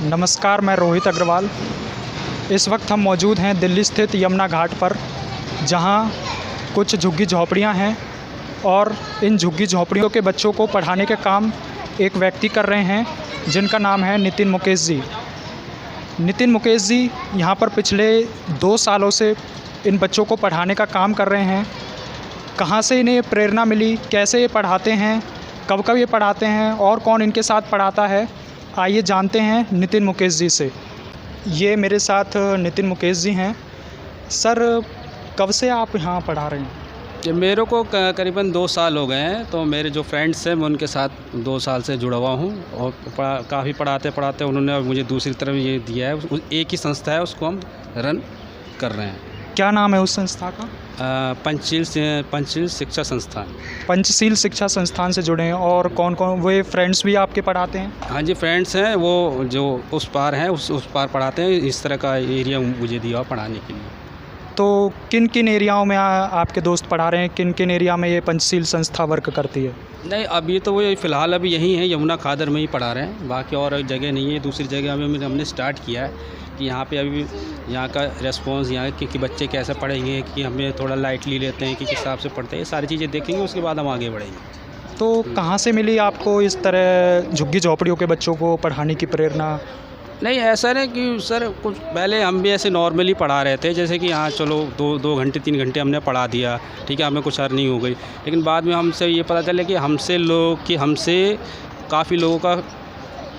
नमस्कार, मैं रोहित अग्रवाल। इस वक्त हम मौजूद हैं दिल्ली स्थित यमुना घाट पर, जहां कुछ झुग्गी झोंपड़ियां हैं और इन झुग्गी झोंपड़ियों के बच्चों को पढ़ाने के काम एक व्यक्ति कर रहे हैं, जिनका नाम है नितिन मुकेश जी। नितिन मुकेश जी यहां पर पिछले 2 सालों से इन बच्चों को पढ़ाने का काम कर रहे हैं। कहां से इन्हें प्रेरणा मिली, कैसे ये पढ़ाते हैं, कब कब ये पढ़ाते हैं और कौन इनके साथ पढ़ाता है, आइए जानते हैं नितिन मुकेश जी से। ये मेरे साथ नितिन मुकेश जी हैं। सर, कब से आप यहाँ पढ़ा रहे हैं? ये मेरे को करीबन 2 साल हो गए हैं। तो मेरे जो फ्रेंड्स हैं मैं उनके साथ 2 साल से जुड़ा हुआ हूँ और काफ़ी पढ़ाते पढ़ाते उन्होंने मुझे दूसरी तरफ ये दिया है। एक ही संस्था है, उसको हम रन कर रहे हैं। क्या नाम है उस संस्था का? पंचशील शिक्षा संस्थान। पंचशील शिक्षा संस्थान से जुड़े हैं। और कौन कौन वे फ्रेंड्स भी आपके पढ़ाते हैं? हाँ जी, फ्रेंड्स हैं वो जो उस पार हैं, उस पार पढ़ाते हैं। इस तरह का एरिया मुझे दिया पढ़ाने के लिए। तो किन किन एरियाओं में आपके दोस्त पढ़ा रहे हैं? किन किन एरिया में ये पंचशील संस्था वर्क करती है? नहीं, अभी तो वो फ़िलहाल अभी यहीं है, यमुना खादर में ही पढ़ा रहे हैं। बाकी और जगह नहीं है। दूसरी जगह में हमने स्टार्ट किया है कि यहाँ पे अभी यहाँ का रेस्पॉन्स यहाँ कि बच्चे कैसे पढ़ेंगे, कि हमें थोड़ा लाइटली लेते हैं, कि किस हिसाब से पढ़ते हैं, ये सारी चीज़ें देखेंगे, उसके बाद हम आगे बढ़ेंगे। तो कहाँ से मिली आपको इस तरह झुग्गी झोंपड़ियों के बच्चों को पढ़ाने की प्रेरणा? नहीं, ऐसा नहीं कि सर, कुछ पहले हम भी ऐसे नॉर्मली पढ़ा रहे थे, जैसे कि हाँ चलो 2 घंटे 3 घंटे हमने पढ़ा दिया, ठीक है, हमें कुछ अर्निंग हो गई। लेकिन बाद में हमसे ये पता चला कि हमसे काफ़ी लोगों का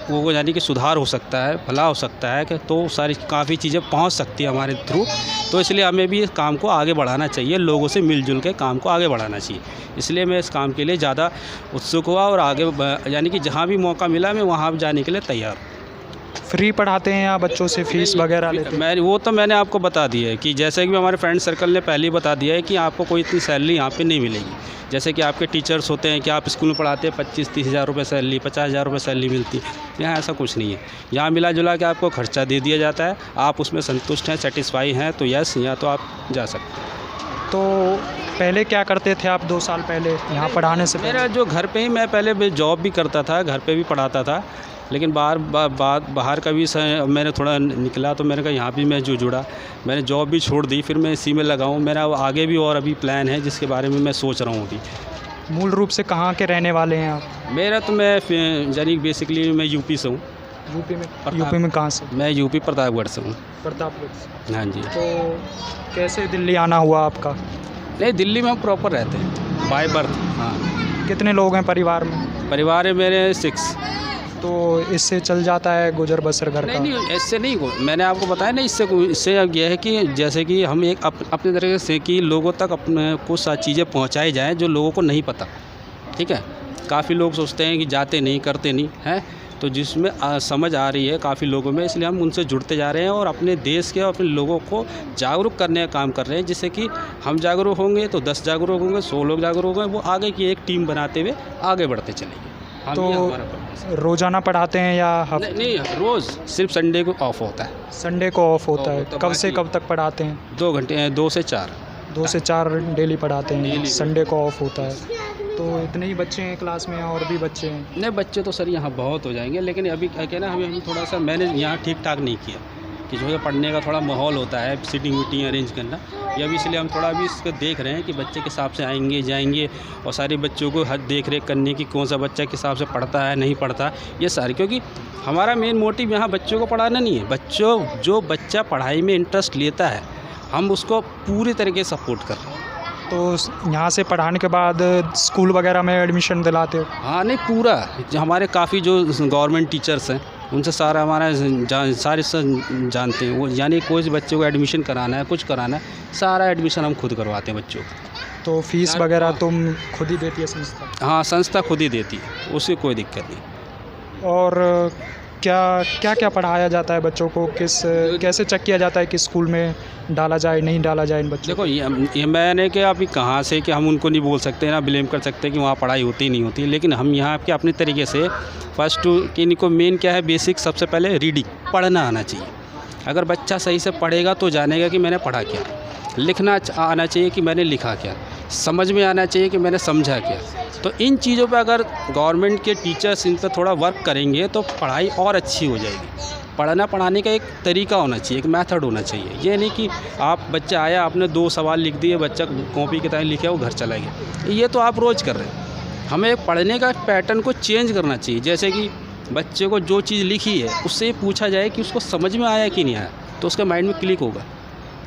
वो यानी कि सुधार हो सकता है, भला हो सकता है, कि तो सारी काफ़ी चीज़ें पहुंच सकती है हमारे थ्रू। तो इसलिए हमें भी इस काम को आगे बढ़ाना चाहिए, लोगों से मिलजुल के काम को आगे बढ़ाना चाहिए। इसलिए मैं इस काम के लिए ज़्यादा उत्सुक हुआ और आगे यानी कि जहाँ भी मौका मिला मैं वहाँ जाने के लिए तैयार हूँ। फ्री पढ़ाते हैं या बच्चों से फीस वगैरह लेते हैं? मैंने आपको बता दिया है कि जैसे कि हमारे फ्रेंड सर्कल ने पहले ही बता दिया है कि आपको कोई इतनी सैलरी यहाँ पे नहीं मिलेगी। जैसे कि आपके टीचर्स होते हैं कि आप स्कूल में पढ़ाते हैं 25-30 हज़ार रुपये सैलरी, 50 हज़ार रुपये सैलरी मिलती है। यहाँ ऐसा कुछ नहीं है। यहाँ मिला जुला के आपको खर्चा दे दिया जाता है, आप उसमें संतुष्ट हैं, सेटिस्फाई हैं तो यस, यहाँ तो आप जा सकते हैं। तो पहले क्या करते थे आप 2 साल पहले यहाँ पढ़ाने से पहले? मेरा जो घर पे ही मैं पहले जॉब भी करता था, घर पे भी पढ़ाता था। लेकिन बाहर का भी मैंने थोड़ा निकला तो मैंने कहा यहाँ भी मैं जुड़ा। मैंने जॉब भी छोड़ दी, फिर मैं इसी में लगा हूँ। मेरा आगे भी और अभी प्लान है जिसके बारे में मैं सोच रहा हूँ अभी। मूल रूप से कहाँ के रहने वाले हैं आप? मैं यानी बेसिकली मैं यूपी से हूँ। यूपी में कहाँ से? मैं यूपी प्रतापगढ़ से हूँ। प्रतापगढ़ से। हाँ जी। तो कैसे दिल्ली आना हुआ आपका? नहीं, दिल्ली में हम प्रॉपर रहते हैं, बाय बर्थ। हाँ। कितने लोग हैं परिवार में? परिवार है मेरे 6। तो इससे चल जाता है गुजर बसर घर का? नहीं, इससे नहीं। मैंने आपको बताया ना, इससे अब यह है कि जैसे कि हम एक अपने तरीके से कि लोगों तक अपने कुछ सारी चीज़ें पहुंचाई जाएं जो लोगों को नहीं पता, ठीक है। काफ़ी लोग सोचते हैं कि जाते नहीं, करते नहीं हैं, तो जिसमें समझ आ रही है काफ़ी लोगों में, इसलिए हम उनसे जुड़ते जा रहे हैं और अपने देश के और अपने लोगों को जागरूक करने का काम कर रहे हैं। जिससे कि हम जागरूक होंगे तो 10 जागरूक होंगे, 100 लोग जागरूक होंगे, वो आगे की एक टीम बनाते हुए आगे बढ़ते चलेंगे। तो रोज़ाना पढ़ाते हैं या नहीं, रोज़ सिर्फ संडे को ऑफ होता है। संडे को ऑफ होता है। कब से कब तक पढ़ाते हैं? 2 घंटे, 2 से 4। 2 से 4 डेली पढ़ाते हैं, संडे को ऑफ होता है। तो इतने ही बच्चे हैं क्लास में या और भी बच्चे हैं? नहीं, बच्चे तो सर यहाँ बहुत हो जाएंगे, लेकिन अभी क्या कहना, हम थोड़ा सा मैंने यहाँ ठीक ठाक नहीं किया कि जो है पढ़ने का थोड़ा माहौल होता है, सीटिंग वीटिंग अरेंज करना। ये अभी इसलिए हम थोड़ा अभी इसको देख रहे हैं कि बच्चे के हिसाब से आएंगे जाएंगे और सारे बच्चों को हर देख रेख करने की, कौन सा बच्चा किस हिसाब से पढ़ता है नहीं पढ़ता, ये सारी। क्योंकि हमारा मेन मोटिव यहाँ बच्चों को पढ़ाना नहीं है। जो बच्चा पढ़ाई में इंटरेस्ट लेता है हम उसको पूरी तरीके से सपोर्ट कर रहे हैं। तो यहाँ से पढ़ाने के बाद स्कूल वगैरह में एडमिशन दिलाते हो? हाँ, नहीं पूरा। जो हमारे काफ़ी जो गवर्नमेंट टीचर्स हैं उनसे सारा हमारा सारे जानते हैं वो, यानी कोई बच्चे को एडमिशन कराना है, कुछ कराना है, सारा एडमिशन हम खुद करवाते हैं बच्चों को। तो फीस वगैरह तुम खुद ही देती है संस्था? हाँ, संस्था खुद ही देती है, उसकी कोई दिक्कत नहीं। और क्या पढ़ाया जाता है बच्चों को? कैसे चेक किया जाता है कि स्कूल में डाला जाए नहीं डाला जाए इन बच्चों? देखो, ये मैंने कि अभी कहाँ से कि हम उनको नहीं बोल सकते ना ब्लेम कर सकते कि वहाँ पढ़ाई होती नहीं होती। लेकिन हम यहाँ के अपने तरीके से फर्स्ट कि इनको मेन क्या है, बेसिक सबसे पहले रीडिंग, पढ़ना आना चाहिए। अगर बच्चा सही से पढ़ेगा तो जानेगा कि मैंने पढ़ा क्या। लिखना आना चाहिए कि मैंने लिखा क्या। समझ में आना चाहिए कि मैंने समझा क्या। तो इन चीज़ों पे अगर गवर्नमेंट के टीचर्स इन पर थोड़ा वर्क करेंगे तो पढ़ाई और अच्छी हो जाएगी। पढ़ाने का एक तरीका होना चाहिए, एक मेथड होना चाहिए। ये नहीं कि आप बच्चा आया, आपने 2 सवाल लिख दिए, बच्चा कॉपी किताबें लिखे, वो घर चला गया। ये तो आप रोज़ कर रहे हैं। हमें एक पढ़ने का पैटर्न को चेंज करना चाहिए। जैसे कि बच्चे को जो चीज़ लिखी है उससे ये पूछा जाए कि उसको समझ में आया कि नहीं आया, तो उसके माइंड में क्लिक होगा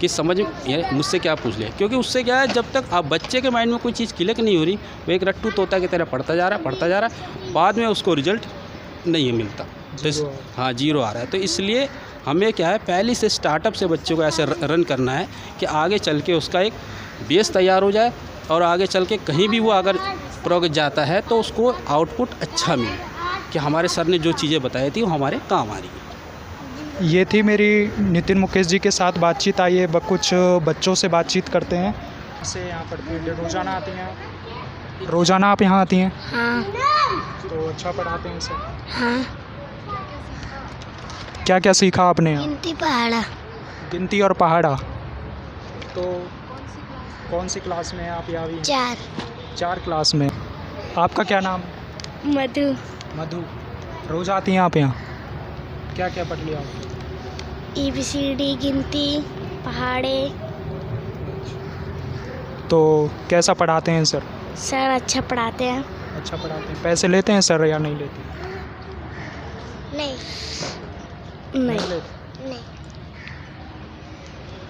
कि समझ ये मुझसे क्या पूछ लिया। क्योंकि उससे क्या है, जब तक आप बच्चे के माइंड में कोई चीज़ क्लिक नहीं हो रही, वो एक रट्टू तोता की तरह पढ़ता जा रहा है, बाद में उसको रिजल्ट नहीं मिलता। तो हाँ, 0 आ रहा है। तो इसलिए हमें क्या है, पहले से स्टार्टअप से बच्चों को ऐसे रन करना है कि आगे चल के उसका एक बेस तैयार हो जाए, और आगे चल के कहीं भी वो अगर प्रोग्रेस जाता है तो उसको आउटपुट अच्छा मिले कि हमारे सर ने जो चीज़ें बताई थी वो हमारे काम आ रही है। ये थी मेरी नितिन मुकेश जी के साथ बातचीत। आइए कुछ बच्चों से बातचीत करते हैं। से यहाँ पढ़ती हैं, रोज़ाना आती हैं? रोज़ाना आप यहाँ आती हैं? हाँ। तो अच्छा पढ़ाते हैं सर? हाँ। क्या क्या सीखा आपने यहाँ? गिनती पहाड़ा। गिनती और पहाड़ा। तो कौन सी क्लास में हैं आप यहाँ भी? 4 क्लास में। आपका क्या नाम? मधु। मधु। रोज़ आती हैं आप यहाँ? क्या क्या पढ़ लिया आप? ABCD, गिनती, पहाड़े। तो कैसा पढ़ाते हैं सर? सर अच्छा पढ़ाते हैं। अच्छा पढ़ाते हैं। पैसे लेते हैं सर या नहीं लेते? नहीं लेते। नहीं।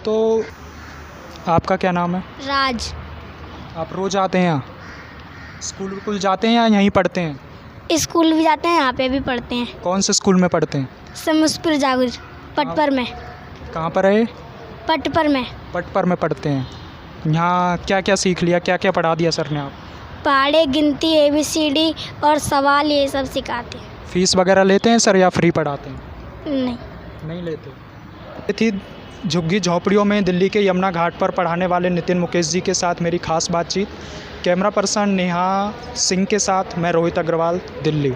तो आपका क्या नाम है? राज। आप रोज़ आते हैं यहाँ? स्कूल जाते हैं या यहीं पढ़ते हैं? स्कूल भी जाते हैं, यहाँ पे भी पढ़ते हैं। कौन से स्कूल में पढ़ते हैं? समस्तपुर जागुर, पटपर में। कहाँ पर है? पटपर में। पटपर में पढ़ते हैं। यहाँ क्या क्या सीख लिया, क्या क्या पढ़ा दिया सर ने आप? पहाड़े, गिनती, ABCD और सवाल, ये सब सिखाते हैं। फीस वगैरह लेते हैं सर या फ्री पढ़ाते हैं? नहीं लेते। ये थी झुग्गी झोपड़ियों में दिल्ली के यमुना घाट पर पढ़ाने वाले नितिन मुकेश जी के साथ मेरी खास बातचीत। कैमरा पर्सन नेहा सिंह के साथ मैं रोहित अग्रवाल, दिल्ली।